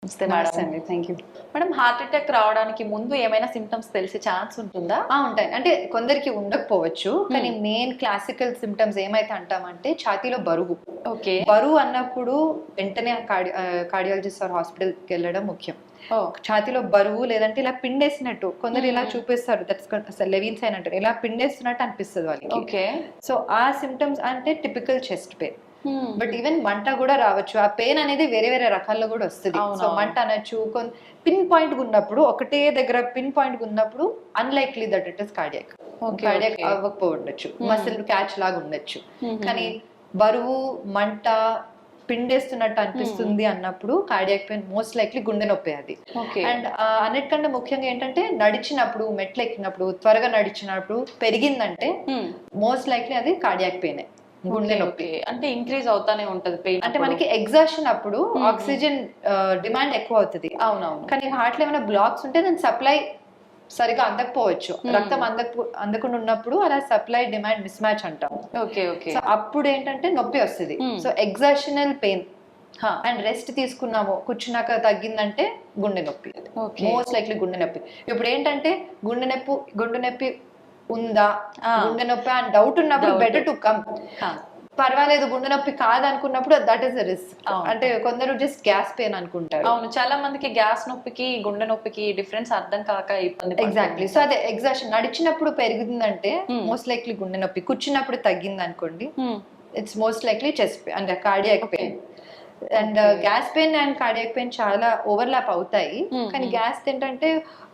నమస్తే నమస్తే మేడం. అండి. Thank you. Madam, heart attack రావడానికి ముందు ఏమైనా సిమ్టమ్స్ తెలిసే ఛాన్స్ ఉంటుందా? ఉంటాయి. అంటే కొందరికి ఉండకపోవచ్చు. కానీ మెయిన్ క్లాసికల్ సిమ్టమ్స్ ఏమైతే అంటామంటే ఛాతీలో బరువు. ఓకే. బరువు అన్నప్పుడు వెంటనే కార్డియాలజిస్ట్ ఆర్ హాస్పిటల్‌కి వెళ్ళడం ముఖ్యం. ఓ. ఛాతీలో బరువు లేదంటే ఇలా పిండేసినట్టు కొందరు ఇలా చూపిస్తారు. దట్స్ లెవిన్ సైన్ అంటారు. ఇలా పిండేస్తున్నట్టు అనిపిస్తది వాళ్ళకి. ఓకే. సో ఆ సిమ్టమ్స్ అంటే typical chest pain. But even మంట కూడా రావచ్చు. ఆ పెయిన్ అనేది వేరే వేరే రకాల్లో కూడా వస్తుంది. సో మంట అనొచ్చు. పిన్ పాయింట్ ఉన్నప్పుడు ఒకటే దగ్గర పిన్ పాయింట్ ఉన్నప్పుడు unlikely that it is cardiac. Cardiac అవ్వకపోవచ్చు. మసిల్ క్యాచ్ లాగా ఉండొచ్చు. కానీ బరువు మంట పిండేస్తున్నట్టు అనిపిస్తుంది అన్నప్పుడు కార్డియాక్ పెయిన్ మోస్ట్ లైక్లీ గుండె నొప్పి అది. అండ్ అన్నిటికంటే ముఖ్యంగా ఏంటంటే నడిచినప్పుడు మెట్లు ఎక్కినప్పుడు త్వరగా నడిచినప్పుడు పెరిగిందంటే మోస్ట్ లైక్లీ అది కార్డియాక్ పెయిన్, గుండె నొప్పి. అంటే ఇంక్రీజ్ అవుతానే ఉంటది పెయిన్. అంటే మనకి ఎగ్జాషన్ అప్పుడు ఆక్సిజన్ డిమాండ్ ఎక్కువ అవుతుంది. అవునవును. కానీ హార్ట్ లో ఏమైనా బ్లాక్స్ ఉంటే దాని సప్లై సరిగా అందకపోవచ్చు. రక్తం అందకుండా ఉన్నప్పుడు అలా సప్లై డిమాండ్ మిస్ మ్యాచ్ అంటాం. Okay okay. సో అప్పుడు ఏంటంటే నొప్పి వస్తుంది. So exertional pain and rest తీసుకున్నాము కూర్చున్నాక తగ్గిందంటే గుండె నొప్పి, మోస్ట్ లైక్లీ గుండె నొప్పి. ఇప్పుడు ఏంటంటే గుండె నొప్పి ఉందా, గుండె నొప్పి అని డౌట్ ఉన్నప్పుడు బెటర్ టు కమ్. పర్వాలేదు గుండె నొప్పి కాదనుకున్నప్పుడు దట్ ఈస్ రిస్క్. అంటే కొందరు జస్ట్ గ్యాస్ పెయిన్ అనుకుంటారు. అవును, చాలా మందికి గ్యాస్ నొప్పికి గుండె నొప్పికి డిఫరెన్స్ అర్థం కాక ఇబ్బంది. ఎగ్జాక్ట్లీ. సో అదే ఎగ్జాషన్ నడిచినప్పుడు పెరిగిందంటే మోస్ట్ లైక్లీ గుండె నొప్పి, కూర్చున్నప్పుడు తగ్గింది అనుకోండి it's most likely chest pain అంటే cardiac pain. And gas pain and cardiac pain చాలా ఓవర్లాప్ అవుతాయి. కానీ గ్యాస్ ఏంటంటే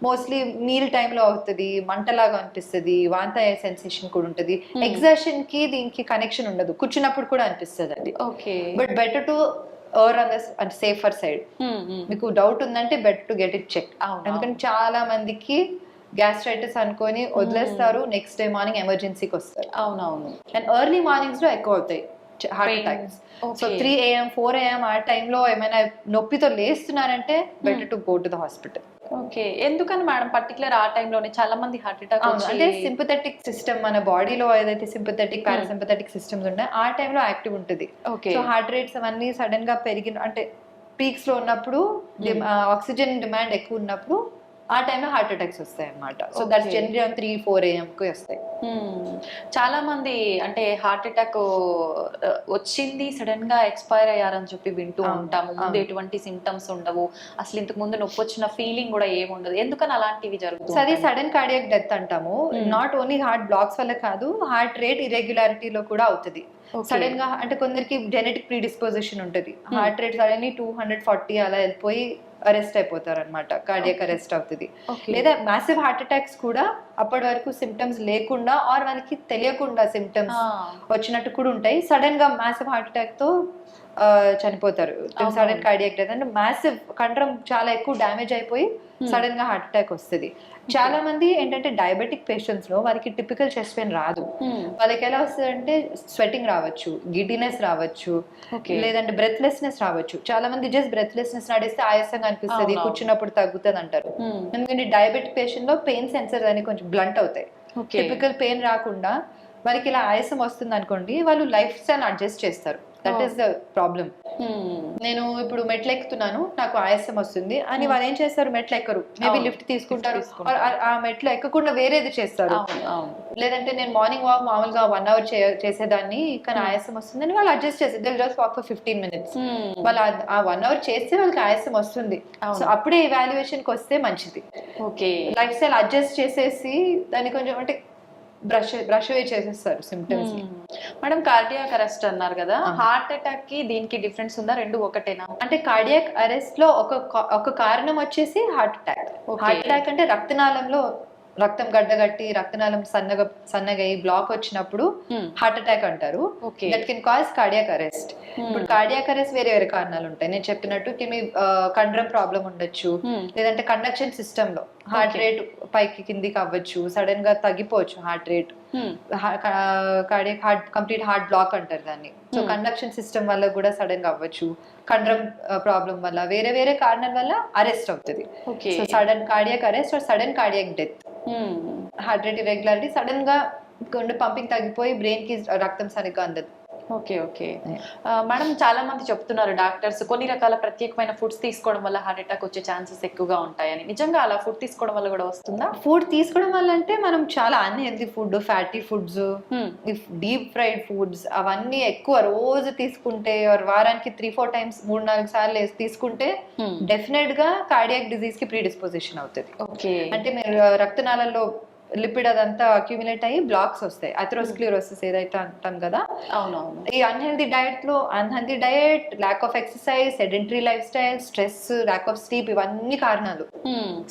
మోస్ట్లీ మీల్ టైంలో అవుతుంది, మంటలాగా అనిపిస్తుంది, వాంత అయ్యే సెన్సేషన్ కూడా ఉంటుంది. ఎగ్జాషన్ కి దీనికి కనెక్షన్ ఉండదు, కూర్చున్నప్పుడు కూడా అనిపిస్తుంది అది. But better to on the safer side. మీకు డౌట్ ఉందంటే better to get it check. ఎందుకంటే చాలా మందికి గ్యాస్ట్రైటిస్ అనుకొని వదిలేస్తారు, నెక్స్ట్ డే మార్నింగ్ ఎమర్జెన్సీకి వస్తారు. అవునవును. అండ్ ఎర్లీ మార్నింగ్స్ లో ఎక్కువ అవుతాయి heart attacks. So 3 AM 4 AM ఆ టైంలో ఏమైనా నొప్పితో లేస్తున్నారంటే better to go to the hospital. Okay. ఎందుకని మేడం పర్టికులర్ ఆ టైంలోనే చాలా మంది హార్ట్ అటాక్ అంటే సింపథెటిక్ సిస్టమ్ మన బాడీలో ఏదైతే సింపథెటిక్ పారాసింపథెటిక్ సిస్టమ్స్ ఉంటాయి ఆ టైంలో యాక్టివ్ ఉంటుంది. సో హార్ట్ రేట్స్ అవన్నీ సడన్ గా పెరిగిన అంటే పీక్స్ లో ఉన్నప్పుడు ఆక్సిజన్ డిమాండ్ ఎక్కువ ఉన్నప్పుడు ఆ టైంలో హార్ట్ అటాక్స్ వస్తాయి అన్నమాట. సో దట్స్ జనరల్లీ 3-4 AM కి వస్తాయి. చాలా మంది అంటే హార్ట్ అటాక్ వచ్చింది సడన్ గా ఎక్స్పైర్ అయ్యారని చెప్పి వింటూ ఉంటాము. ముందు ఎటువంటి సిమ్టమ్స్ ఉండవు, అసలు ఇంతకు ముందు నొప్పి వచ్చిన ఫీలింగ్ కూడా ఏముండదు. ఎందుకని అలాంటివి జరుగుతుంది? అది సడన్ కార్డియాక్ డెత్ అంటాము. నాట్ ఓన్లీ హార్ట్ బ్లాక్స్ వల్ల కాదు, హార్ట్ రేట్ ఇర్రెగ్యులారిటీలో కూడా అవుతుంది. సడన్ గా అంటే కొందరికి జెనెటిక్ ప్రీడిస్పోజిషన్ ఉంటుంది, హార్ట్ రేట్ సడన్లీ 240 అలా వెళ్ళిపోయి అరెస్ట్ అయిపోతారు అనమాట, కార్డియాక్ అరెస్ట్ అవుతుంది. లేదా మ్యాసివ్ హార్ట్ అటాక్స్ కూడా అప్పటి వరకు సిమ్టమ్స్ లేకుండా ఆర్ వాళ్ళకి తెలియకుండా సిమ్టమ్స్ వచ్చినట్టు కూడా ఉంటాయి. సడన్ గా మ్యాసివ్ హార్ట్ అటాక్ తో చనిపోతారు. సడన్ కార్డియాక్ డెత్ అంటే మ్యాసివ్ కండరం చాలా ఎక్కువ డ్యామేజ్ అయిపోయి సడన్ గా హార్ట్ అటాక్ వస్తుంది. చాలా మంది ఏంటంటే డయాబెటిక్ పేషెంట్స్ లో వాళ్ళకి టిపికల్ చెస్ట్ పెయిన్ రాదు. వాళ్ళకి ఎలా వస్తుంది అంటే స్వెటింగ్ రావచ్చు, గిడ్డినెస్ రావచ్చు, లేదంటే బ్రెత్లెస్నెస్ రావచ్చు. చాలా మంది జస్ట్ బ్రెత్లెస్నెస్ నడిస్తే ఆయాసంగా అనిపిస్తుంది, కూర్చున్నప్పుడు తగ్గుతుంది అంటారు. ఎందుకంటే డయాబెటిక్ పేషెంట్ లో పెయిన్ సెన్సర్స్ అని కొంచెం బ్లంట్ అవుతాయి. టిపికల్ పెయిన్ రాకుండా వాళ్ళకి ఇలా ఆయాసం వస్తుంది అనుకోండి, వాళ్ళు లైఫ్ స్టైల్ అడ్జస్ట్ చేస్తారు. That is the problem. నేను ఇప్పుడు మెట్లు ఎక్కుతున్నాను, నాకు ఆయాసం వస్తుంది అని వాళ్ళు ఏం చేస్తారు, మెట్లు ఎక్కరు, మేబీ లిఫ్ట్ తీసుకుంటారు, ఆ మెట్లు ఎక్కకుండా వేరేది చేస్తారు. లేదంటే నేను మార్నింగ్ వాక్ మామూలుగా 1 hour చేసేదాన్ని కానీ ఆయాసం వస్తుంది అని వాళ్ళు అడ్జస్ట్ చేస్తారు. They just walk for 15 minutes. వాళ్ళు ఆ 1 hour చేస్తే వాళ్ళకి ఆయాసం వస్తుంది. సో అప్పుడే ఇవాల్యుయేషన్ కి వస్తే మంచిది. లైఫ్ స్టైల్ అడ్జస్ట్ చేసేసి దాన్ని కొంచెం అంటే బ్రష్ అవే చేసేస్తారు సిమ్టమ్స్. మేడం, కార్డియాక్ అరెస్ట్ అన్నారు కదా, హార్ట్ అటాక్ కి దీనికి డిఫరెన్స్ ఉందా? రెండు ఒకటేనా? అంటే కార్డియాక్ అరెస్ట్ లో ఒక కారణం వచ్చేసి హార్ట్ అటాక్. హార్ట్ అటాక్ అంటే రక్తనాళంలో రక్తం గడ్డగట్టి రక్తనాళం సన్నగా బ్లాక్ వచ్చినప్పుడు హార్ట్ అటాక్ అంటారు. That can cause cardiac arrest. ఇప్పుడు కార్డియాక్ అరెస్ట్ వేరే వేరే కారణాలు ఉంటాయి. నేను చెప్పినట్టు కండరం ప్రాబ్లం ఉండొచ్చు, లేదంటే కండక్షన్ సిస్టమ్ లో హార్ట్ రేట్ పైకి కిందికి అవ్వచ్చు, సడన్ గా తగ్గిపోవచ్చు heart rate. Cardiac complete heart block అంటారు దాన్ని. సో కండక్షన్ సిస్టమ్ వల్ల కూడా సడన్ గా అవ్వచ్చు, కండరం ప్రాబ్లం వల్ల, వేరే వేరే కారణాల వల్ల అరెస్ట్ అవుతుంది. So sudden cardiac arrest are sudden cardiac death. Heart rate irregularity, sudden గా గుండె పంపింగ్ తగ్గిపోయి బ్రెయిన్ కి రక్తం సరిగ్గా అందదు. ఓకే ఓకే మేడం, చాలా మంది చెప్తున్నారు డాక్టర్స్ కొన్ని రకాల ప్రత్యేకమైన ఫుడ్స్ తీసుకోవడం వల్ల హార్ట్ అటాక్ వచ్చే ఛాన్సెస్ ఎక్కువగా ఉంటాయని. నిజంగా అలా ఫుడ్ తీసుకోవడం వల్ల కూడా వస్తుందా? ఫుడ్ తీసుకోవడం వల్ల అంటే మనం చాలా unhealthy food, fatty foods, deep fried foods అవన్నీ ఎక్కువ రోజు తీసుకుంటే వారానికి 3-4 టైమ్స్ 3-4 సార్లు తీసుకుంటే డెఫినెట్ గా కార్డియాక్ డిజీజ్ కి ప్రీడిస్పోజిషన్ అవుతుంది. ఓకే, అంటే మీరు రక్తనాళాల్లో లిపిడ్ అదంతా అక్యూములేట్ అయ్యి బ్లాక్స్ వస్తాయి, అథెరోస్క్లెరోసిస్ ఏదైతే అంటాం కదా. అవునవును. ఈ unhealthy diet, lack of exercise, sedentary life style, stress, lack of sleep ఇవన్నీ కారణాలు.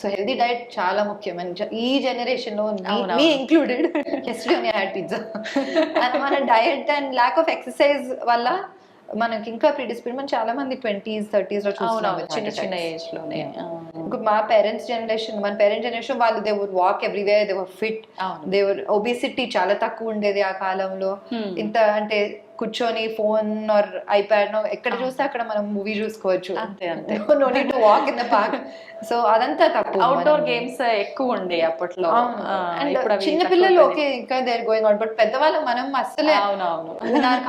సో హెల్దీ డయట్ చాలా ముఖ్యం. ఈ జనరేషన్ లో మీ ఇంక్లూడెడ్, ఎస్టర్డే హ్యాడ్ పిజ్జా. మన diet and lack of exercise వల్ల మనకి ఇంకా ప్రీడిస్పోజ్ చాలా మంది 20s 30s లో చూస్తున్నాం చిన్న చిన్న ఏజ్ లోనే. మా పేరెంట్స్ జనరేషన్, మన పేరెంట్స్ జనరేషన్ వాళ్ళు they would walk everywhere, they were fit, they were obesity చాలా తక్కువ ఉండేది ఆ కాలంలో. ఇంత అంటే కూర్చొని ఫోన్ ఆర్ ఐప్యాడ్ ఎక్కడ చూస్తే అక్కడ మనం మూవీ చూసుకోవచ్చు, అంతే అంతే, no need to walk in the park. So అదంతా తప్పు. అవుట్డోర్ గేమ్స్ ఎక్కువ ఉండే అప్పట్లో. చిన్న పిల్లలు ఓకే ఇంకా దేర్ గోయింగ్ అవుట్, బట్ పెద్దవాళ్ళు మనం అస్సలే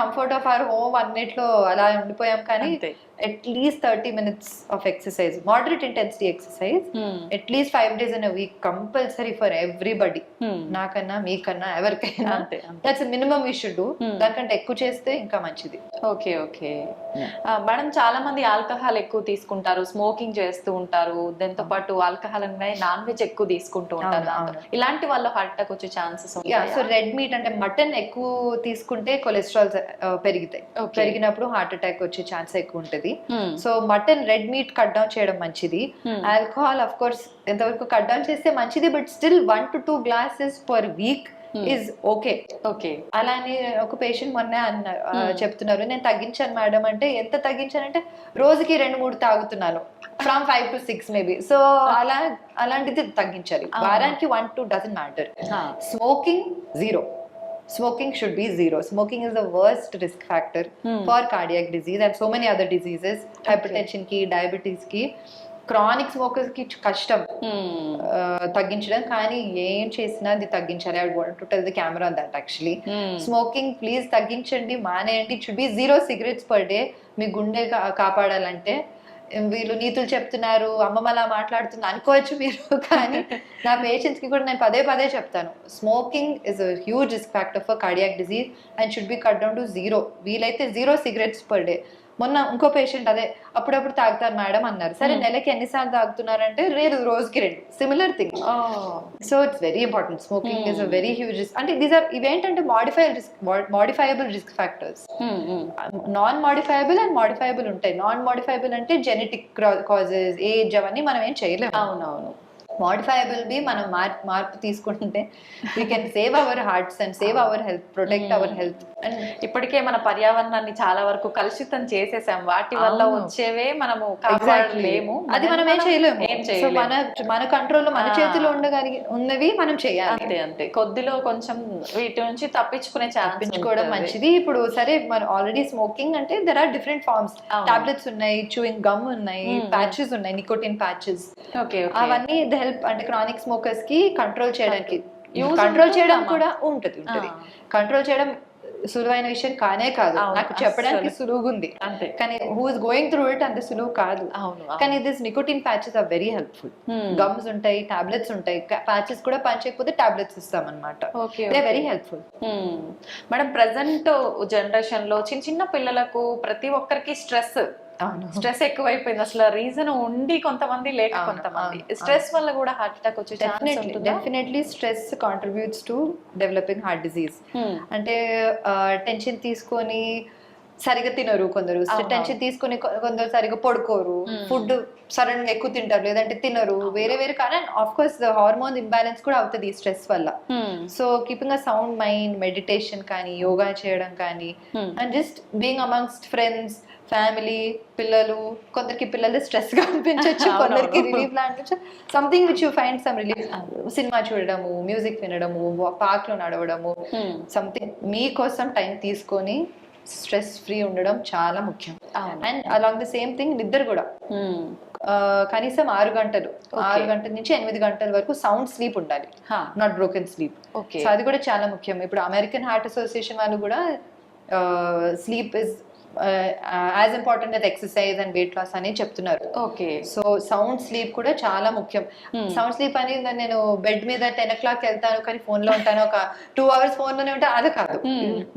కంఫర్ట్ ఆఫ్ అవర్ హోమ్ అన్నిట్లో అలా ఉండిపోయాం. కానీ at least 30 minutes of exercise, moderate intensity exercise, at least 5 days in a week, compulsory for everybody. నాకన్నా మీకన్నా ఎవరికైనా that's minimum we should do. దానికంటే ఎక్కువ చేస్తే ఇంకా మంచిది. ఓకే ఓకే మేడం, చాలా మంది ఆల్కహాల్ ఎక్కువ తీసుకుంటారు, స్మోకింగ్ చేస్తూ ఉంటారు, దాంతో పాటు ఆల్కహాల్ అనేది నాన్ వెజ్ ఎక్కువ తీసుకుంటూ ఉంటారు. ఇలాంటి వాళ్ళు హార్ట్ అటాక్ వచ్చే ఛాన్సెస్ ఉంటాయి. సో రెడ్ మీట్ అంటే మటన్ ఎక్కువ తీసుకుంటే కొలెస్ట్రాల్ పెరుగుతాయి, పెరిగినప్పుడు హార్ట్ అటాక్ వచ్చే ఛాన్స్ ఎక్కువ ఉంటుంది. So mutton, red meat cut down చేయడం మంచిది. ఆల్కహాల్ ఆఫ్ కోర్స్ ఎంతవరకు కట్ డౌన్ చేస్తే మంచిది, but still 1 to 2 glasses per week is okay. Okay, అలానే ఒక పేషెంట్ మొన్న అన్నారు, చెప్తున్నారు నేను తగ్గించాను మేడం అంటే, ఎంత తగ్గించానంటే రోజుకి 2-3 తాగుతున్నాను, ఫ్రమ్ 5 to 6 మేబీ. సో అలాంటిది తగ్గించాలి. వారానికి 1-2 doesn't matter. Smoking 0. Smoking should be 0. Smoking is the worst risk factor for cardiac disease and so many other diseases. Hypertension ki, diabetes ki, chronic smokers ki kashtam తగ్గించడం. కానీ ఏం చేసినా అది తగ్గించాలి. I want to tell the camera on that actually. Smoking please తగ్గించండి, మానేయండి. It should be 0 cigarettes per day. మీ గుండె కాపాడాలంటే. వీళ్ళు నీతులు చెప్తున్నారు, అమ్మమ్మలా మాట్లాడుతుంది అనుకోవచ్చు మీరు, కానీ నా పేషెంట్స్ కి కూడా నేను పదే చెప్తాను, smoking is a huge risk factor for cardiac disease and should be cut down to 0. వీలైతే 0 cigarettes per day. మొన్న ఇంకో పేషెంట్ అదే అప్పుడప్పుడు తాగుతారు మేడం అన్నారు. సరే నెలకి ఎన్నిసార్లు తాగుతున్నారంటే రోజుకి 2, similar thing. So it's very important. Smoking is a very huge risk. అంటే ఇవేంటంటే మోడిఫైయబుల్ రిస్క్ ఫ్యాక్టర్స్. నాన్ మోడిఫైయబుల్ అండ్ మోడిఫైయబుల్ ఉంటాయి. నాన్ మోడిఫైయబుల్ అంటే జెనెటిక్ కాజెస్, ఏజ్, అవన్నీ మనం ఏం చేయలేము. అవునవును. మోడిఫైయబుల్ బి మనం మార్పు తీసుకుంటే we can save our hearts and save our health, protect our health. And ఇప్పటికే మన పర్యావరణాన్ని చాలా వరకు కలుషితం చేసేసాం, వాటి వల్ల వచ్చేవే మనము కాపాడలేము, అది మనం ఏం చేయలేము. సో మన కంట్రోల్లో, మన చేతిలో ఉన్నవి మనం చేయాలి. అంతే అంతే, కొద్దిలో కొంచెం వీటి నుంచి తప్పించుకోవడం మంచిది. ఇప్పుడు సరే మన ఆల్రెడీ స్మోకింగ్ అంటే there are different forms. Tablets ఉన్నాయి, చూయింగ్ గమ్ ఉన్నాయి, ప్యాచెస్ ఉన్నాయి, నికోటిన్ ప్యాచెస్. అవన్నీ హెల్ప్ అంటే క్రానిక్ స్మోకర్స్ కి కంట్రోల్ చేయడానికి. కంట్రోల్ చేయడం కూడా ఉంటది. కంట్రోల్ చేయడం సులువైన విషయం కానే కాదు, నాకు చెప్పడానికి సులువుగా ఉంది, కానీ who is going through it అంత సులువు కాదు. కానీ this nicotine patches are very helpful. Gums ఉంటాయి, టాబ్లెట్స్ ఉంటాయి, ప్యాచెస్ కూడా పనిచేయకపోతే టాబ్లెట్స్ ఇస్తాం అనమాట. They very helpful. Madam, present generation లో చిన్న పిల్లలకు ప్రతి ఒక్కరికి స్ట్రెస్ ఎక్కువైపోయింది. అసలు రీజన్ ఉండి కొంతమంది, లేక కొంతమంది. స్ట్రెస్ వల్ల కూడా హార్ట్ అటాక్ వచ్చే ఛాన్స్ ఉంటుందా? Definitely stress contributes to developing heart disease. అంటే టెన్షన్ తీసుకొని సరిగా తినరు కొందరు, టెన్షన్ తీసుకొని కొందరు సరిగా పడుకోరు, ఫుడ్ సడన్ గా ఎక్కువ తింటారు, లేదంటే తినరు, వేరే కానీ ఆఫ్ కోర్స్ హార్మోన్ ఇంబ్యాలెన్స్ కూడా అవుతుంది ఈ స్ట్రెస్ వల్ల. So keeping a sound mind, meditation కానీ, యోగా చేయడం కానీ, and just being amongst friends, family, పిల్లలు, కొందరికి పిల్లలు స్ట్రెస్ గా అనిపించవచ్చు, కొందరికి రిలీఫ్ లా అనిపించచ్చు. Something which you find some relief. Cinema చూడడము, మ్యూజిక్ వినడము, పార్క్ లో నడవడము, సంథింగ్ మీకోసం టైం తీసుకొని స్ట్రెస్ ఫ్రీ ఉండడం చాలా ముఖ్యం. And along the same thing నిద్ర కూడా కనీసం 6 గంటలు నుంచి 8 గంటల వరకు సౌండ్ స్లీప్ ఉండాలి, నాట్ బ్రోకెన్ స్లీప్. సో అది కూడా చాలా ముఖ్యం. ఇప్పుడు అమెరికన్ హార్ట్ అసోసియేషన్ వాళ్ళు కూడా sleep is as important as exercise and weight loss అని చెప్తున్నారు. ఓకే. సో సౌండ్ స్లీప్ కూడా చాలా ముఖ్యం. సౌండ్ స్లీప్ అని నేను బెడ్ మీద 10 o'clock వెళ్తాను కానీ ఫోన్ లో ఉంటాను, ఒక 2 hours ఫోన్ లోనే ఉంటాను, అది కాదు.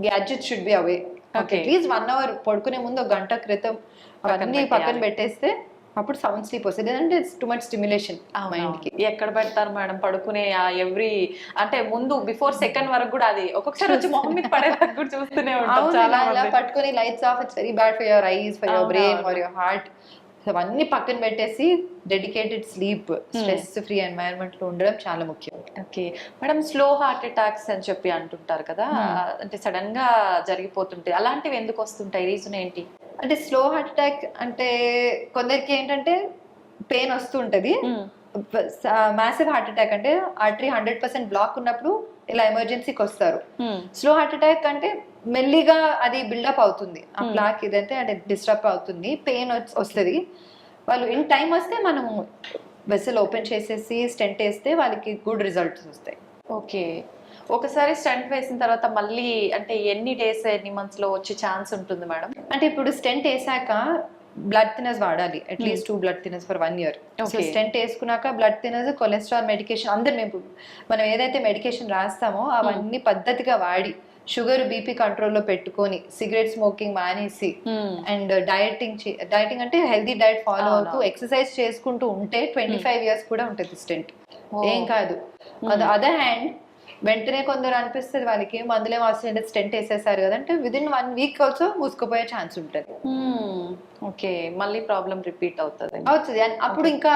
Gadget should be away. At least 1 hour పడుకునే ముందు ఒక గంట క్రితం అవన్నీ పక్కన పెట్టేస్తే అప్పుడు సౌండ్ స్లీప్ వస్తుంది. అంటే it's too much stimulation mind కి. ఎక్కడ పెడతారు మేడం పడుకునే ఎవ్రీ అంటే ముందు బిఫోర్ సెకండ్ వరకు కూడా అది ఒక్కొక్కసారి వచ్చి మొహం మీద పడే వరకు కూడా చూస్తూనే ఉంటాం చాలా ఇలా పట్టుకొని lights off, it's very bad for your eyes, for your brain, for your heart. అవన్నీ పక్కన పెట్టేసి dedicated sleep, stress free environment లో ఉండడం చాలా ముఖ్యం. Okay madam, slow heart attacks అని చెప్పి అంటుంటారు కదా, అంటే సడన్ గా జరిగిపోతుంటాయి, అలాంటివి ఎందుకు వస్తుంటాయి, రీజన్ ఏంటి? అంటే స్లో హార్ట్ అటాక్ అంటే కొందరికి ఏంటంటే పెయిన్ వస్తుంటది. మ్యాసివ్ హార్ట్ అటాక్ అంటే ఆర్టరీ 100% బ్లాక్ ఉన్నప్పుడు ఇలా ఎమర్జెన్సీకి వస్తారు. స్లో హార్ట్ అటాక్ అంటే మెల్లిగా అది బిల్డప్ అవుతుంది, ఆ బ్లాక్ ఇదంటే అంటే డిస్టర్బ్ అవుతుంది, పెయిన్ వస్తుంది. వాళ్ళు ఇన్ టైం వస్తే మనము వెసల్ ఓపెన్ చేసేసి స్టెంట్ వేస్తే వాళ్ళకి గుడ్ రిజల్ట్స్ వస్తాయి. ఓకే, ఒకసారి స్టెంట్ వేసిన తర్వాత మళ్ళీ అంటే ఎన్ని డేస్ ఎన్ని మంత్స్ లో వచ్చే ఛాన్స్ ఉంటుంది మేడం? అంటే ఇప్పుడు స్టెంట్ వేసాక బ్లడ్ థినర్స్ వాడాలి, at least 2 blood thinners for 1 year. So stent వేసుకున్నాక బ్లడ్ థినర్స్, కొలెస్ట్రాల్ మెడికేషన్ అందరు మనం ఏదైతే మెడికేషన్ రాస్తామో అవన్నీ పద్ధతిగా వాడి, షుగర్ బీపీ కంట్రోల్లో పెట్టుకొని, సిగరెట్ స్మోకింగ్ మానేసి, అండ్ డైటింగ్ అంటే హెల్దీ డైట్ ఫాలో అవుతూ ఎక్సర్సైజ్ చేసుకుంటూ ఉంటే 25 years కూడా ఉంటుంది స్టెంట్, ఏం కాదు. అదర్ హ్యాండ్ వెంటనే కొందరు అనిపిస్తుంది వాళ్ళకి మందులేం అవసరం లేదు, స్టెంట్ వేసేసారు కదా అంటే విదిన్ 1 week ఆల్సో మూసుకుపోయే ఛాన్స్ ఉంటుంది. ఓకే, మళ్ళీ ప్రాబ్లం రిపీట్ అవుతుంది. అప్పుడు ఇంకా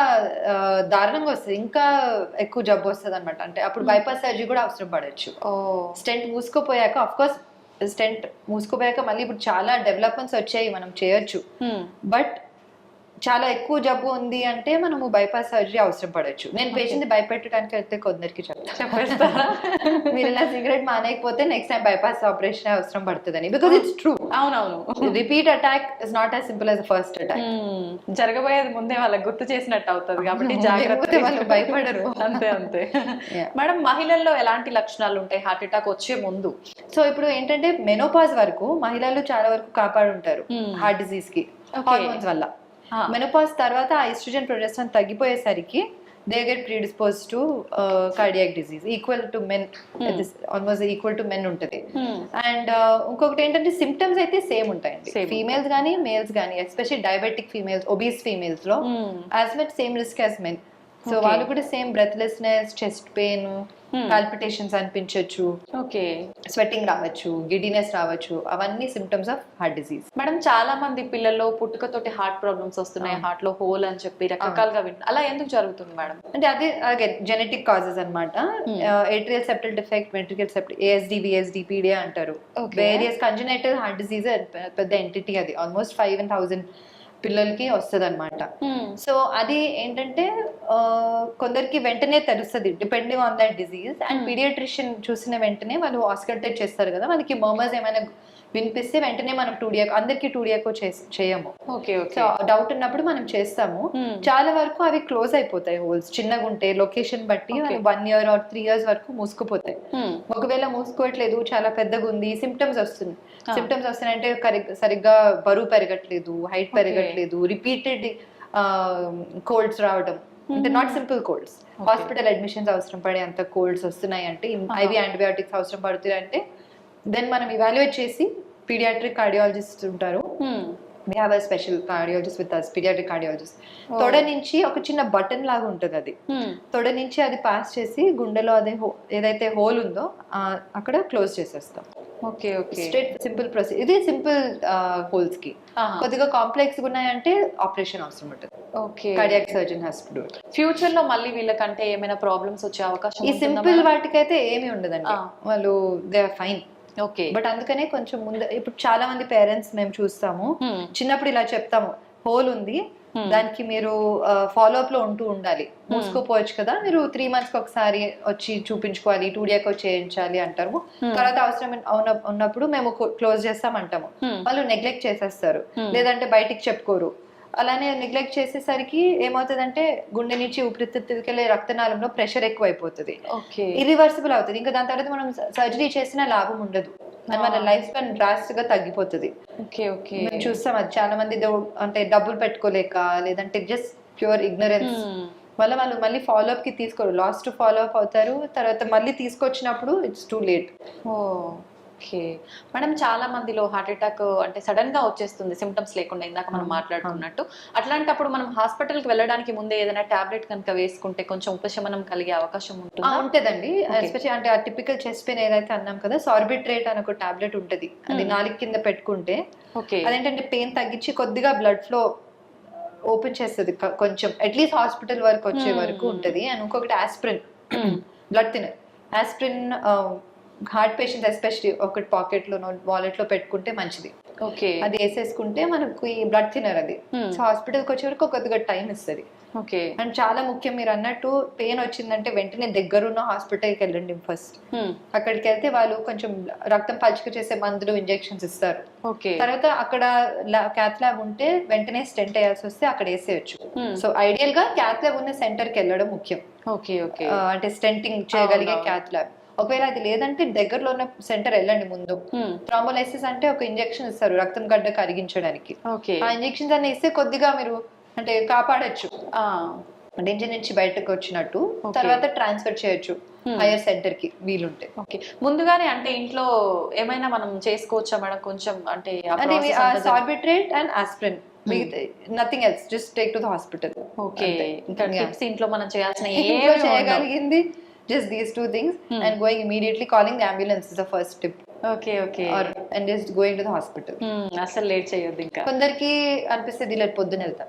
దారుణంగా వస్తుంది, ఇంకా ఎక్కువ జబ్బు వస్తుంది అనమాట. అంటే అప్పుడు బైపాస్ సర్జరీ కూడా అవసరం పడవచ్చు. స్టెంట్ మూసుకుపోయాక, అఫ్ కోర్స్ స్టెంట్ మూసుకుపోయాక మళ్ళీ ఇప్పుడు చాలా డెవలప్మెంట్స్ వచ్చాయి, మనం చేయొచ్చు. బట్ చాలా ఎక్కువ జబ్బు ఉంది అంటే మనము బైపాస్ సర్జరీ అవసరం పడవచ్చు. నేను పేషెంట్ భయపెట్టడానికి అయితే కొందరికి చెప్పేస్తాను, మీరు ఇలా సిగరెట్ మానేయకపోతే నెక్స్ట్ టైం బైపాస్ ఆపరేషన్ అవసరం పడుతుందని. Because it's true. అవునవును, repeat attack is not as simple as first attack. జరగబోయేది ముందే వాళ్ళకి గుర్తు చేసినట్టు అవుతుంది కాబట్టి జాగ్రత్త, వాళ్ళు భయపడరు. అంతే అంతే. మేడం, మహిళల్లో ఎలాంటి లక్షణాలు ఉంటాయి హార్ట్ అటాక్ వచ్చే ముందు? సో ఇప్పుడు ఏంటంటే మెనోపాజ్ వరకు మహిళలు చాలా వరకు కాపాడుంటారు హార్ట్ డిసీజ్ కి, హార్మోన్స్ వల్ల. మెనోపాజ్ తర్వాత ఈస్ట్రోజన్ ప్రొజెస్ట్రాన్ తగ్గిపోయేసరికి they get predisposed to cardiac disease equal to men, almost equal to men ఉంటుంది. అండ్ ఇంకొకటి ఏంటంటే సిమ్టమ్స్ అయితే సేమ్ ఉంటాయండి, ఫీమేల్స్ కానీ మేల్స్ కానీ, especially diabetic females, obese females లో as much same risk as men. So వాళ్ళు కూడా same breathlessness, chest pain, palpitations అనిపించవచ్చు, ఓకే, స్వెట్టింగ్ రావచ్చు, గిడినెస్ రావచ్చు, అవన్నీ symptoms of heart disease. Madam, చాలా మంది పిల్లల్లో పుట్టుకతోటి హార్ట్ ప్రాబ్లమ్స్ వస్తున్నాయి, హార్ట్ లో హోల్ అని చెప్పి రకరకాలుగా అలా ఎందుకు జరుగుతుంది మేడం? అంటే అదే జెనెటిక్ కాజెస్ అన్నమాట. Atrial septal defect, ventricular septal, ASD, VSD, PDA అంటారు. వేరియస్ కంజనైటల్ హార్ట్ డిసీజ్ పెద్ద ఎంటిటీ, అది ఆల్మోస్ట్ 5,000 పిల్లలకి వస్తుంది అనమాట. సో అది ఏంటంటే కొందరికి వెంటనే తెలుస్తుంది depending on that disease. And pediatrician చూసిన వెంటనే వాళ్ళు ఆస్కల్టేట్ చేస్తారు కదా, మనకి మర్మర్స్ ఏమైనా వినిపిస్తే వెంటనే మనం 2D అందరికి 2D చేయము. సో డౌట్ ఉన్నప్పుడు మనం చేస్తాము. చాలా వరకు అవి క్లోజ్ అయిపోతాయి, హోల్స్ చిన్నగా ఉంటే లొకేషన్ బట్టి 1 year or 3 years వరకు మూసుకుపోతాయి. ఒకవేళ మూసుకోవట్లేదు, చాలా పెద్దగా ఉంది, సిమ్టమ్స్ వస్తున్నాయంటే సరిగ్గా బరువు పెరగట్లేదు, హైట్ పెరగట్లేదు, రిపీటెడ్ కోల్డ్స్ రావడం, అంటే not simple Colts, hospital admissions అవసరం పడే అంత కోల్డ్స్ వస్తున్నాయి అంటే, IV యాంటీబయాటిక్స్ అవసరం పడుతుంది అంటే, దెన్ మనం ఇవాల్యుయేట్ చేసి, పీడియాట్రిక్ కార్డియాలజిస్ట్ ఉంటారు, we have a special cardiologist with us, pediatric cardiologist. తొడ నుంచి ఒక చిన్న బటన్ లాగా ఉంటుంది, అది తొడ నుంచి అది పాస్ చేసి గుండెలో అదే ఏదైతే హోల్ ఉందో అక్కడ క్లోజ్ చేసేస్తాం. Okay okay, straight simple procedure. ఇది సింపుల్ హోల్స్ కి. కొద్దిగా కాంప్లెక్స్ ఉన్నాయంటే ఆపరేషన్ అవసరం ఉంటుంది. Okay, cardiac surgeon has to do it. Future లో మళ్ళీ వీళ్ళకంటే ఏమైనా ప్రాబ్లమ్స్ వచ్చే అవకాశం? ఈ సింపుల్ వాటికైతే ఏమీ ఉండదండి, వాళ్ళు they are fine. Okay, but అందుకనే కొంచెం ముందు, ఇప్పుడు చాలా మంది పేరెంట్స్ మేము చూస్తాము, చిన్నప్పుడు ఇలా చెప్తాము, హోల్ ఉంది, దానికి మీరు ఫాలో అప్ లో ఉంటూ ఉండాలి, మూసుకోపోవచ్చు కదా, మీరు 3 months ఒకసారి వచ్చి చూపించుకోవాలి, 2D చేయించాలి అంటారు. తర్వాత అవసరం ఉన్నప్పుడు మేము క్లోజ్ చేస్తామంటాము, వాళ్ళు నెగ్లెక్ట్ చేసేస్తారు, లేదంటే బయటికి చెప్పుకోరు. అలానే నెగ్లెక్ట్ చేసేసరికి ఏమవుతుందంటే గుండె నుంచి ఊపిరితిత్తులకి వెళ్ళే రక్తనాళంలో ప్రెషర్ ఎక్కువ అయిపోతుంది, ఓకే ఇరివర్సిబుల్ అవుతుంది. ఇంకా దాని తర్వాత మనం సర్జరీ చేసిన లాభం ఉండదు, అది మన లైఫ్ స్పాన్ డ్రాస్టిక్ గా తగ్గిపోతుంది. ఓకే ఓకే మేము చూస్తాం అది చాలా మంది అంటే డబ్బులు పెట్టుకోలేక లేదంటే జస్ట్ ప్యూర్ ఇగ్నరెన్స్ వల్ల వాళ్ళు మళ్ళీ ఫాలో అప్ కి తీసుకోరు, లాస్ట్ ఫాలో అప్ అవుతారు, తర్వాత మళ్ళీ తీసుకొచ్చినప్పుడు it's too late. Okay madam, చాలా మందిలో హార్ట్ అటాక్ అంటే సడన్ గా వచ్చేస్తుంది సిమ్టమ్స్ లేకుండా, ఇందాక మనం మాట్లాడుకున్నట్టు. అట్లాంటప్పుడు మనం హాస్పిటల్ కి వెళ్ళడానికి ముందే ఏదైనా టాబ్లెట్ కనుక వేసుకుంటే కొంచెం ఉపశమనం కలిగే అవకాశం ఉంటుంది. ఉంటదండి, ఎస్పెషల్లీ అంటే ఆ టిపికల్ చెస్ట్ పెయిన్ ఏదైతే అన్నాం కదా, సార్బిట్రేట్ అని ఒక టాబ్లెట్ ఉంటది, అది నాలుగు కింద పెట్టుకుంటే ఓకే అదేంటంటే పెయిన్ తగ్గించి కొద్దిగా బ్లడ్ ఫ్లో ఓపెన్ చేస్తుంది కొంచెం, అట్లీస్ట్ హాస్పిటల్ వరకు వచ్చే వరకు ఉంటది. అండ్ ఇంకొకటి aspirin, blood thinner. Aspirin heart patients especially ఒకటి పాకెట్ లో వాలెట్ లో పెట్టుకుంటే మంచిది. ఓకే అది వేసేసుకుంటే మనకు ఈ బ్లడ్ థిన్నర్ అది సో హాస్పిటల్కి వచ్చే వరకు కొద్దిగా టైం ఇస్తుంది. ఓకే అండ్ చాలా ముఖ్యం, మీరు అన్నట్టు పెయిన్ వచ్చిందంటే వెంటనే దగ్గరున్న హాస్పిటల్కి వెళ్ళండి ఫస్ట్. అక్కడికి వెళ్తే వాళ్ళు కొంచెం రక్తం పలుచక చేసే మందులు ఇంజెక్షన్స్ ఇస్తారు. ఓకే తర్వాత అక్కడ క్యాత్ ల్యాబ్ ఉంటే వెంటనే స్టెంట్ వేయాల్సి వస్తే అక్కడ వేసేయచ్చు. సో ఐడియల్ గా క్యాత్ ల్యాబ్ ఉన్న సెంటర్ కి వెళ్ళడం ముఖ్యం. ఓకే ఓకే అంటే స్టెంటింగ్ చేయగలిగే క్యాత్ ల్యాబ్. ఒకవేళ అది లేదంటే దగ్గరలో ఉన్న సెంటర్ వెళ్ళండి ముందు. థ్రాంబోలైసిస్ అంటే ఒక ఇంజెక్షన్ ఇస్తారు రక్తం గడ్డ కరిగించడానికి. ఆ ఇంజెక్షన్స్ అన్ని ఇస్తే కొద్దిగా మీరు అంటే కాపాడొచ్చు, డేంజర్ నుంచి బయటకు వచ్చినట్టు. తర్వాత ట్రాన్స్ఫర్ చేయొచ్చు హైయర్ సెంటర్ కి వీలుంటే. ఓకే ముందుగానే అంటే ఇంట్లో ఏమైనా మనం చేసుకోవచ్చా మేడం కొంచెం అంటే Sorbitrate and aspirin, nothing else, just take to the hospital. Okay ఇంకా టిప్స్ ఇంట్లో మనం చేయాల్సిన చేయగలిగింది just these two things and going immediately calling the ambulance is the first tip. Okay okay and just going to the hospital. అసలు late చేయొద్దు. ఇంకా కొందరికి అనిపిస్తుంది ఇలా పొద్దున వెళ్తా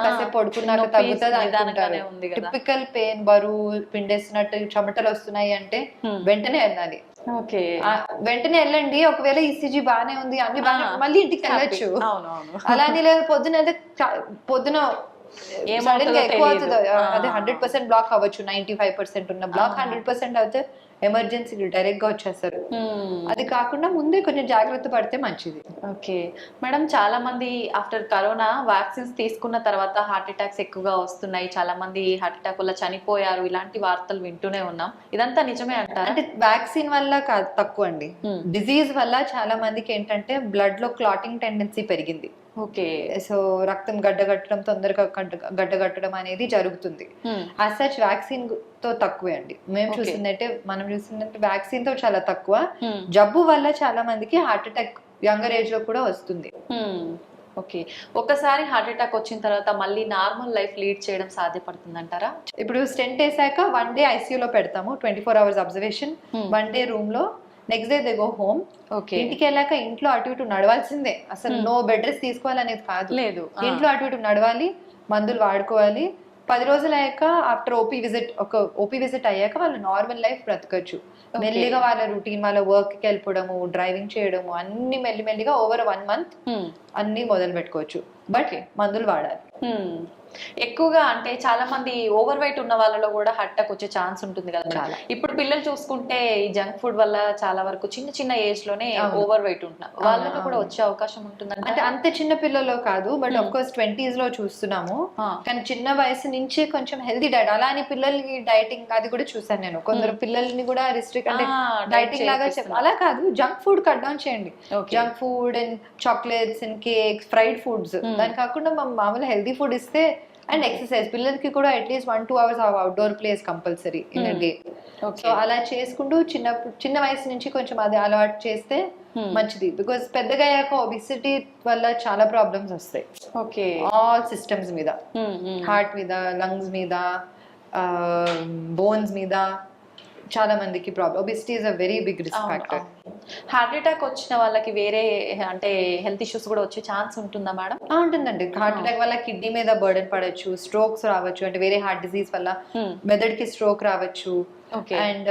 కాసేపు పడుకున్నాక తగ్గుతుంది అనుకుంటారు. టిపికల్ పెయిన్, బరువు పిండేస్తున్నట్టు చెమటలు వస్తున్నాయి అంటే వెంటనే వెళ్ళాలి. ఓకే వెంటనే వెళ్ళండి. ఒకవేళ ఈసీజీ బానే ఉంది అన్ని మళ్ళీ ఇంటికి వెళ్ళొచ్చు. అలా అని లేదు పొద్దున వెళ్తే పొద్దున ఎక్కువ అవుతుంది, అదే 100% బ్లాక్ అవ్వచ్చు, 95% ఉన్న బ్లాక్ 100% అవుతే ఎమర్జెన్సీ డైరెక్ట్ గా వచ్చేస్తారు. అది కాకుండా ముందే కొంచెం జాగ్రత్త పడితే మంచిది. ఓకే మేడం, చాలా మంది ఆఫ్టర్ కరోనా వ్యాక్సిన్స్ తీసుకున్న తర్వాత హార్ట్ అటాక్స్ ఎక్కువగా వస్తున్నాయి, చాలా మంది హార్ట్ అటాక్ వల్ల చనిపోయారు, ఇలాంటి వార్తలు వింటూనే ఉన్నాం. ఇదంతా నిజమే అంటారా? అంటే వ్యాక్సిన్ వల్ల తక్కువ అండి, డిజీజ్ వల్ల చాలా మందికి ఏంటంటే బ్లడ్ లో క్లాటింగ్ టెండెన్సీ పెరిగింది. ఓకే సో రక్తం గడ్డగట్టడం, తొందరగా గడ్డగట్టడం అనేది జరుగుతుంది. యాజ్ సచ్ వ్యాక్సిన్ తో తక్కువే అండి. మనం చూసిందంటే వ్యాక్సిన్ తో చాలా తక్కువ. జబ్బు వల్ల చాలా మందికి హార్ట్ అటాక్ యంగర్ ఏజ్ లో కూడా వస్తుంది. ఓకే ఒకసారి హార్ట్ అటాక్ వచ్చిన తర్వాత మళ్ళీ నార్మల్ లైఫ్ లీడ్ చేయడం సాధ్యపడుతుంది అంటారా? ఇప్పుడు స్టెంట్ వేసాక 1 day ఐసీయూలో పెడతాము, 24 hours అబ్జర్వేషన్, 1 day రూమ్ లో, next day they go home. ఇంటికి వెళ్ళాక ఇంట్లో అటు ఇటు నడవాల్సిందే, అసలు నో బెడ్ రెస్ట్ తీసుకోవాలనేది కాదు, లేదు. ఇంట్లో అటు ఇటు నడవాలి, మందులు వాడుకోవాలి. 10 రోజులు అయ్యాక ఆఫ్టర్ ఓపీ విజిట్ అయ్యాక వాళ్ళు నార్మల్ లైఫ్ బ్రతకచ్చు. మెల్లిగా వాళ్ళ రొటీన్, వాళ్ళ వర్క్ కి వెళ్ళిపోవడము, డ్రైవింగ్ చేయడము అన్ని మెల్లిమెల్లిగా ఓవర్ 1 month అన్ని మొదలు పెట్టుకోవచ్చు. బట్ మందులు వాడాలి. ఎక్కువగా అంటే చాలా మంది ఓవర్ వెయిట్ ఉన్న వాళ్ళలో కూడా హార్ట్ అటాక్ వచ్చే ఛాన్స్ ఉంటుంది కదా. ఇప్పుడు పిల్లలు చూసుకుంటే ఈ జంక్ ఫుడ్ వల్ల చాలా వరకు చిన్న చిన్న ఏజ్ లోనే ఓవర్ వెయిట్ ఉంటున్నారు, వాళ్ళలో కూడా వచ్చే అవకాశం ఉంటుంది. అంటే అంత చిన్న పిల్లల్లో కాదు, బట్ ఆఫ్ కోర్స్ 20s లో చూస్తున్నాము. కానీ చిన్న వయసు నుంచి కొంచెం హెల్దీ డైట్, అలా అని పిల్లలకి డైటింగ్ అది కూడా చూసాను నేను. కొందరు పిల్లల్ని కూడా రిస్ట్రిక్ట్ అంటే డైటింగ్ లాగా అలా కాదు, జంక్ ఫుడ్ కట్ డౌన్ చేయండి. Junk food and chocolates and cakes, fried foods, దాని కాకుండా మామూలు హెల్దీ ఫుడ్ ఇస్తే. అండ్ ఎక్సర్సైజ్, పిల్లలకి కూడా at least 1-2 hours outdoor place compulsory in a day. So అలా చేసుకుంటూ చిన్న వయసు నుంచి కొంచెం అది అలవాటు చేస్తే మంచిది. బికాస్ పెద్దగా అయ్యాక ఒబిసిటీ వల్ల చాలా ప్రాబ్లమ్స్ వస్తాయి. ఓకే ఆల్ సిస్టమ్స్ మీద, హార్ట్ మీద, లంగ్స్ మీద, బోన్స్ మీద చాలా మందికి problem. Obesity is a very big risk factor. Heart attack వచ్చిన వాళ్ళకి వేరే అంటే హెల్త్ ఇష్యూస్ కూడా వచ్చే ఛాన్స్ ఉంటుందా మేడం? ఉంటుందండి. హార్ట్ అటాక్ వల్ల కిడ్నీ మీద బర్డెన్ పడచ్చు, స్ట్రోక్స్ రావచ్చు, అంటే వేరే హార్ట్ డిసీజ్ వల్ల మెదడుకి స్ట్రోక్ రావచ్చు. అండ్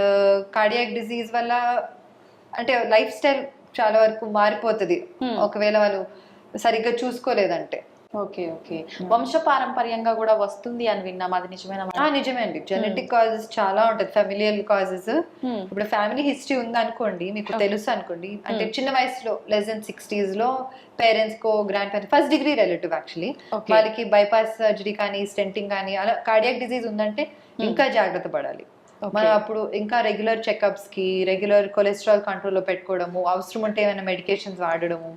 కార్డియాక్ డిసీజ్ వల్ల అంటే లైఫ్ స్టైల్ చాలా వరకు మారిపోతుంది ఒకవేళ వాళ్ళు సరిగ్గా చూసుకోలేదంటే. Okay okay. వంశపారంపర్యంగా కూడా వస్తుంది అని విన్నాం, అది నిజమేనా మేడం? నిజమే అండి. జెనెటిక్ కాజెస్ చాలా ఉంటది, ఫెమిలియల్ కాజెస్. ఇప్పుడు ఫ్యామిలీ హిస్టరీ ఉందనుకోండి, మీకు తెలుసు అనుకోండి, అంటే చిన్న వయసులో లెస్ దెన్ 60s లో పేరెంట్స్ కో grandparents first degree relative actually వాళ్ళకి బైపాస్ సర్జరీ కానీ స్టెంటింగ్ కానీ అలా కార్డియాక్ డిసీజ్ ఉందంటే ఇంకా జాగ్రత్త పడాలి. మనం అప్పుడు ఇంకా రెగ్యులర్ చెకప్స్ కి, రెగ్యులర్ కొలెస్ట్రాల్ కంట్రోల్ లో పెట్టుకోవడము, అవసరం ఉంటే ఏమైనా మెడికేషన్స్ వాడడము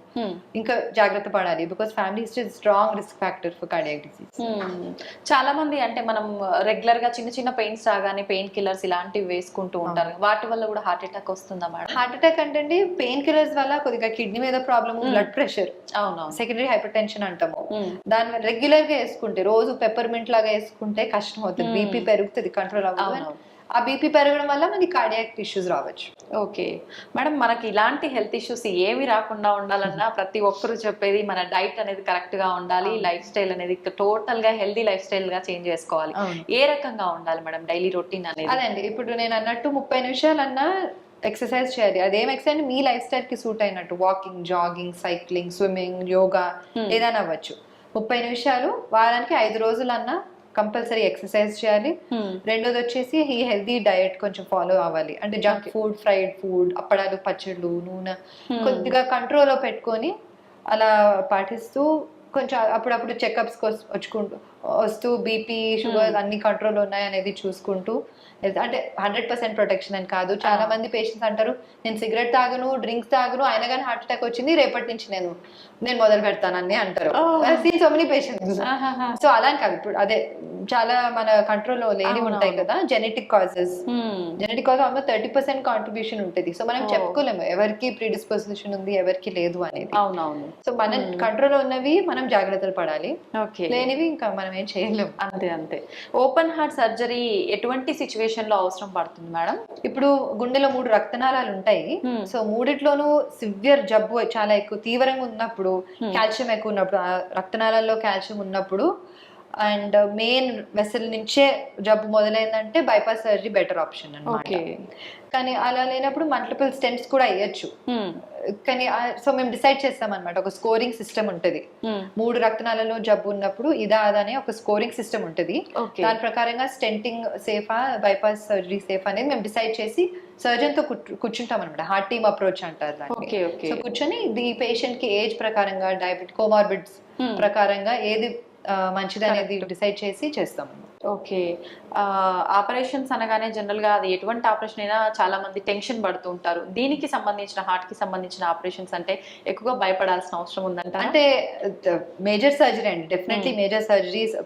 ఇంకా జాగ్రత్త పడాలి. Because family history strong risk factor for cardiac disease. చాలా మంది అంటే మనం రెగ్యులర్ గా చిన్న చిన్న పెయిన్స్ రాగానే పెయిన్ కిల్లర్స్ ఇలాంటివి వేసుకుంటూ ఉంటారు, వాటి వల్ల కూడా హార్ట్ అటాక్ వస్తుందా మేడం? హార్ట్ అటాక్ అంటే పెయిన్ కిల్లర్స్ వల్ల కొద్దిగా కిడ్నీ మీద ప్రాబ్లమ్, బ్లడ్ ప్రెషర్, అవునవును, సెకండరీ హైపర్ టెన్షన్ అంటాము. దాని రెగ్యులర్ గా వేసుకుంటే, రోజు పెప్పర్మెంట్ లాగా వేసుకుంటే కష్టం అవుతుంది, బీపీ పెరుగుతుంది, కంట్రోల్ అవ్వదు. ఆ బీపీ పెరగడం వల్ల మనకి కార్డియాక్ ఇష్యూస్ రావచ్చు. ఓకే మేడం, మనకి ఇలాంటి హెల్త్ ఇష్యూస్ ఏమి రాకుండా ఉండాలన్నా ప్రతి ఒక్కరు చెప్పేది మన డైట్ అనేది కరెక్ట్ గా ఉండాలి, లైఫ్ స్టైల్ అనేది టోటల్ గా హెల్దీ లైఫ్ స్టైల్ గా చేంజ్ చేసుకోవాలి. ఏ రకంగా ఉండాలి మేడం డైలీ రొటీన్ అనేది? అదండి, ఇప్పుడు నేను అన్నట్టు 30 నిమిషాలన్నా ఎక్సర్సైజ్ చేయాలి. అదేం ఎక్సర్సైజ్ మీ లైఫ్ స్టైల్ కి సూట్ అయినట్టు, walking, jogging, cycling, swimming, yoga ఏదైనా అవ్వచ్చు. 30 నిమిషాలు వారానికి 5 రోజులన్నా కంపల్సరీ ఎక్సర్సైజ్ చేయాలి. రెండోది వచ్చేసి ఈ హెల్దీ డయట్ కొంచెం ఫాలో అవ్వాలి. అంటే జంక్ ఫుడ్, ఫ్రైడ్ ఫుడ్, అప్పడాలు, పచ్చళ్ళు, నూనె కొద్దిగా కంట్రోల్లో పెట్టుకొని అలా పాటిస్తూ కొంచెం అప్పుడప్పుడు చెకప్స్ వస్తూ బీపీ, షుగర్ అన్ని కంట్రోల్ ఉన్నాయి అనేది చూసుకుంటూ, అంటే 100% ప్రొటెక్షన్ అని కాదు. చాలా మంది పేషెంట్స్ అంటారు, నేను సిగరెట్ తాగను, డ్రింక్స్ తాగను, అయినా కానీ హార్ట్ అటాక్ వచ్చింది, రేపటి నుంచి నేను మొదలు పెడతానని అంటారు. Seen so many patients. So అలా కాదు, ఇప్పుడు అదే చాలా మన కంట్రోల్లో లేని ఉంటాయి కదా genetic causes. Genetic cause almost 30% contribution ఉంటుంది. సో మనం చెప్పుకోలేము ఎవరికి ప్రీడిస్పోజిషన్ ఉంది, ఎవరికి లేదు అనేది. అవునవును. సో మన కంట్రోల్లో ఉన్నవి మనం జాగ్రత్తలు పడాలి, లేనివి ఇంకా మనం ఏం చేయలేము. అంతే అంతే. ఓపెన్ హార్ట్ సర్జరీ ఎటువంటి సిచ్యువేషన్ లో అవసరం పడుతుంది మేడం? ఇప్పుడు గుండెలో 3 రక్తనాళాలు ఉంటాయి. సో మూడిట్లోనూ సివియర్ జబ్బు చాలా ఎక్కువ తీవ్రంగా ఉన్నప్పుడు, కాల్షియం ఎక్కువ ఉన్నప్పుడు, రక్తనాళాల్లో కాల్షియం ఉన్నప్పుడు అండ్ మెయిన్ వెసల్ నుంచే జబ్బు మొదలైందంటే బైపాస్ సర్జరీ బెటర్ ఆప్షన్ అన్నమాట. కానీ అలా లేనప్పుడు మల్టిపుల్ స్టెంట్స్ కూడా వేయచ్చు. కానీ సో మేము డిసైడ్ చేస్తాం అనమాట, ఒక స్కోరింగ్ సిస్టమ్ ఉంటుంది. 3 రక్తనాళాలలో జబ్బు ఉన్నప్పుడు ఇదా అనే ఒక స్కోరింగ్ సిస్టమ్ ఉంటుంది. దాని ప్రకారంగా స్టెంటింగ్ సేఫా, బైపాస్ సర్జరీ సేఫ్ అనేది మేము డిసైడ్ చేసి సర్జన్ తో కూర్చుంటాం అనమాట. హార్ట్ టీమ్ అప్రోచ్ అంటారు దాన్ని. సో కూర్చొని ఈ పేషెంట్ కి ఏజ్ ప్రకారంగా, డయాబెటిక్, కోమార్బిడ్స్ ప్రకారంగా ఏది మంచిది అనేది డిసైడ్ చేసి చేస్తాం. ఓకే. ఆపరేషన్స్ అనగానే జనరల్ గా అది ఎటువంటి ఆపరేషన్ అయినా చాలా మంది టెన్షన్ పడుతూ ఉంటారు. దీనికి సంబంధించిన, హార్ట్ కి సంబంధించిన ఆపరేషన్స్ అంటే ఎక్కువగా భయపడాల్సిన అవసరం ఉందంట? అంటే మేజర్ సర్జరీ అండి, డెఫినెట్లీ మేజర్ సర్జరీస్.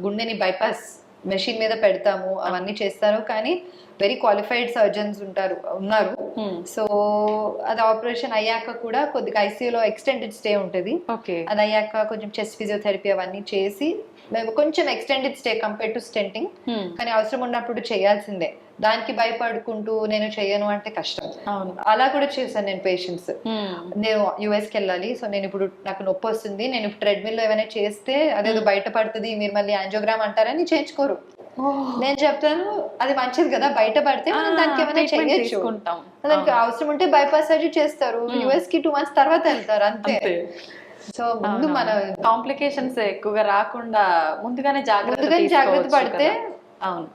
గుండెని బైపాస్ మెషిన్ మీద పెడతాము, అవన్నీ చేస్తారు, కానీ వెరీ క్వాలిఫైడ్ సర్జన్స్ ఉన్నారు. సో అది ఆపరేషన్ అయ్యాక కూడా కొద్దిగా ఐసీయూలో ఎక్స్టెండెడ్ స్టే ఉంటుంది. అది అయ్యాక కొంచెం చెస్ట్ ఫిజియోథెరపీ అవన్నీ చేసి మేము కొంచెం extended stay compare to stenting. కానీ అవసరం ఉన్నప్పుడు చేయాల్సిందే, దానికి భయపడుకుంటూ నేను చెయ్యను అంటే కష్టం. అలా కూడా చేశాను నేను పేషెంట్స్. నేను యుఎస్కి వెళ్ళాలి, సో నేను ఇప్పుడు నాకు నొప్పి వస్తుంది, నేను ఇప్పుడు ట్రెడ్మిల్ లో ఏమైనా చేస్తే అదేదో బయటపడుతుంది, మీరు మళ్ళీ యాంజియోగ్రామ్ అంటారని చేయించుకోరు. నేను చెప్తాను అది మంచిది కదా, బయట పడితే మనం దానికి ఏమైనా చేయొచ్చు, దానికి అవసరం ఉంటే బైపాస్ సర్జరీ చేస్తారు. యుఎస్ కి 2 months తర్వాత వెళ్తారు, అంతే. సో ముందు మన కాంప్లికేషన్స్ ఎక్కువగా రాకుండా ముందుగానే జాగ్రత్త పడితే,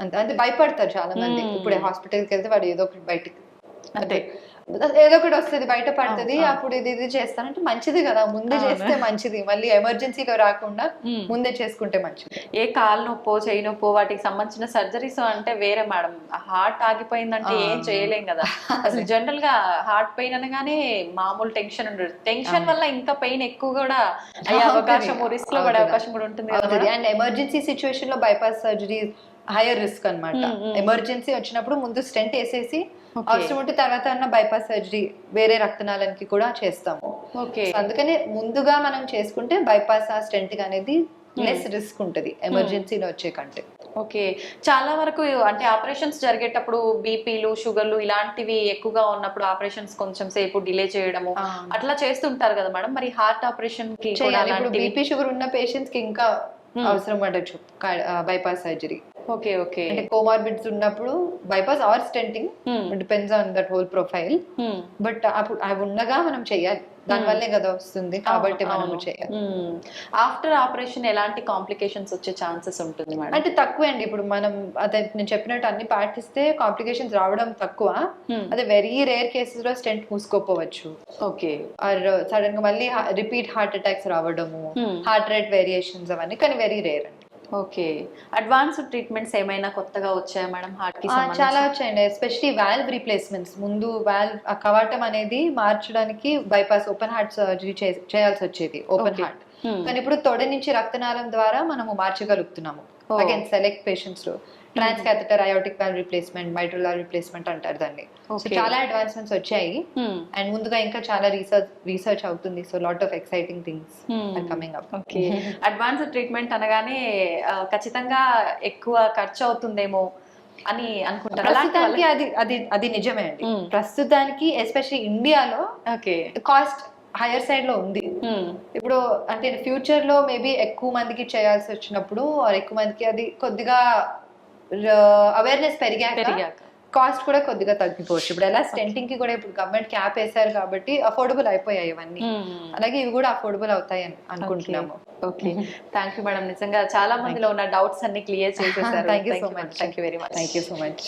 అంటే భయపడతారు చాలా మంది. ఇప్పుడు హాస్పిటల్కి వెళ్తే వాడు ఏదో ఒకటి బయటకి, అంటే ఏదో ఒకటి వస్తుంది, బయట పడుతుంది, అప్పుడు ఇది చేస్తానంటే మంచిది కదా, ముందే చేస్తే మంచిది. మళ్ళీ ఎమర్జెన్సీలో రాకుండా ముందే చేసుకుంటే మంచిది. ఏ కాలు నొప్పో, చెయ్యి నొప్పో వాటికి సంబంధించిన సర్జరీస్ అంటే వేరే మేడం. హార్ట్ ఆగిపోయిందంటే ఏం చేయలేం కదా. అసలు జనరల్ గా హార్ట్ పెయిన్ అనగానే మామూలు టెన్షన్ ఉండదు, టెన్షన్ వల్ల ఇంకా పెయిన్ ఎక్కువ కూడా అయ్యే అవకాశం, రిస్క్ లో పడే అవకాశం కూడా ఉంటుంది కదా. అండ్ ఎమర్జెన్సీ సిచ్యువేషన్ లో బైపాస్ సర్జరీ హైయర్ రిస్క్ అన్నమాట. ఎమర్జెన్సీ వచ్చినప్పుడు ముందు స్టెంట్ వేసేసి అవసరం ఉంటే తర్వాత అన్న బైపాస్ సర్జరీ వేరే రక్తనాళానికి కూడా చేస్తాము. అందుకని ముందుగా మనం చేసుకుంటే బైపాస్ ఆ స్టెంట్ అనేది లెస్ రిస్క్ ఉంటుంది ఎమర్జెన్సీలో వచ్చే కంటే. ఓకే. చాలా వరకు అంటే ఆపరేషన్స్ జరిగేటప్పుడు బీపీలు, షుగర్లు ఇలాంటివి ఎక్కువగా ఉన్నప్పుడు ఆపరేషన్స్ కొంచెం సేపు డిలే చేయడము అట్లా చేస్తుంటారు కదా మేడం. మరి హార్ట్ ఆపరేషన్ కి బీపీ, షుగర్ ఉన్న పేషెంట్స్ కి ఇంకా అవసరం పడచ్చు బైపాస్ సర్జరీ. ఓకే ఓకే అంటే కోమార్బిడ్స్ ఉన్నప్పుడు bypass or stenting, depends on that whole profile. But అప్పుడు అవి ఉండగా మనం చేయాలి, దానివల్లే కదా వస్తుంది, కాబట్టి మనము చేయాలి. ఆఫ్టర్ ఆపరేషన్ ఎలాంటి కాంప్లికేషన్స్ వచ్చే ఛాన్సెస్ ఉంటుంది మేడం? అంటే తక్కువే అండి. ఇప్పుడు మనం అదే నేను చెప్పినట్టు అన్ని పాటిస్తే కాంప్లికేషన్స్ రావడం తక్కువ. అదే వెరీ రేర్ కేసెస్ లో స్టెంట్ మూసుకోపోవచ్చు. ఓకే. ఆర్ సడన్ గా మళ్ళీ రిపీట్ హార్ట్ అటాక్స్ రావడము, హార్ట్ రేట్ వేరియేషన్స్ అవన్నీ, కానీ వెరీ రేర్ అండి. ఓకే. అడ్వాన్స్డ్ ట్రీట్మెంట్స్ ఏమైనా కొత్తగా వచ్చాయా మేడం హార్ట్ కి సంబంధించి? చాలా వచ్చాయండి, ఎస్పెషలీ వాల్వ్ రీప్లేస్మెంట్స్. ముందు వాల్వ్ కవాటం అనేది మార్చడానికి బైపాస్ ఓపెన్ హార్ట్ సర్జరీ చేయాల్సి వచ్చేది, ఓపెన్ హార్ట్. కానీ ఇప్పుడు తొడ నుంచి రక్తనాళం ద్వారా మనము మార్చగలుగుతున్నాము. అగైన్ సెలెక్ట్ పేషెంట్స్ లో transcatheter aortic valve replacement, mitral valve replacement అంటారు దాన్ని. సో చాలా అడ్వాన్స్మెంట్స్ వచ్చాయి, అండ్ ముందుగా ఇంకా చాలా రీసెర్చ్ అవుతుంది. So lot of exciting things are coming up. Okay. Advanced treatment అనగానే ఖచ్చితంగా ఎక్కువ ఖర్చు అవుతుందేమో అని అనుకుంటారు. ప్రస్తుతానికి అది నిజమే అండి. ప్రస్తుతానికి ఎస్పెషల్లీ ఇండియాలో ఓకే కాస్ట్ హైయర్ సైడ్ లో ఉంది. ఇప్పుడు అంటే ఫ్యూచర్ లో మేబీ ఎక్కువ మందికి చేయాల్సి వచ్చినప్పుడు, ఎక్కువ మందికి అది కొద్దిగా అవేర్నెస్ పెరిగాక కాస్ట్ కూడా కొద్దిగా తగ్గిపోవచ్చు. ఇప్పుడు ఎలా స్టెంటింగ్ కి కూడా ఇప్పుడు గవర్నమెంట్ క్యాప్ వేశారు కాబట్టి అఫోర్డబుల్ అయిపోయాయి ఇవన్నీ, అలాగే ఇవి కూడా అఫోర్డబుల్ అవుతాయి అని అనుకుంటున్నాము. Okay, thank you madam. నిజంగా చాలా మందిలో ఉన్న డౌట్స్ అన్ని క్లియర్ చేసేసారు. Thank you so much. Thank you very much. Thank you so much.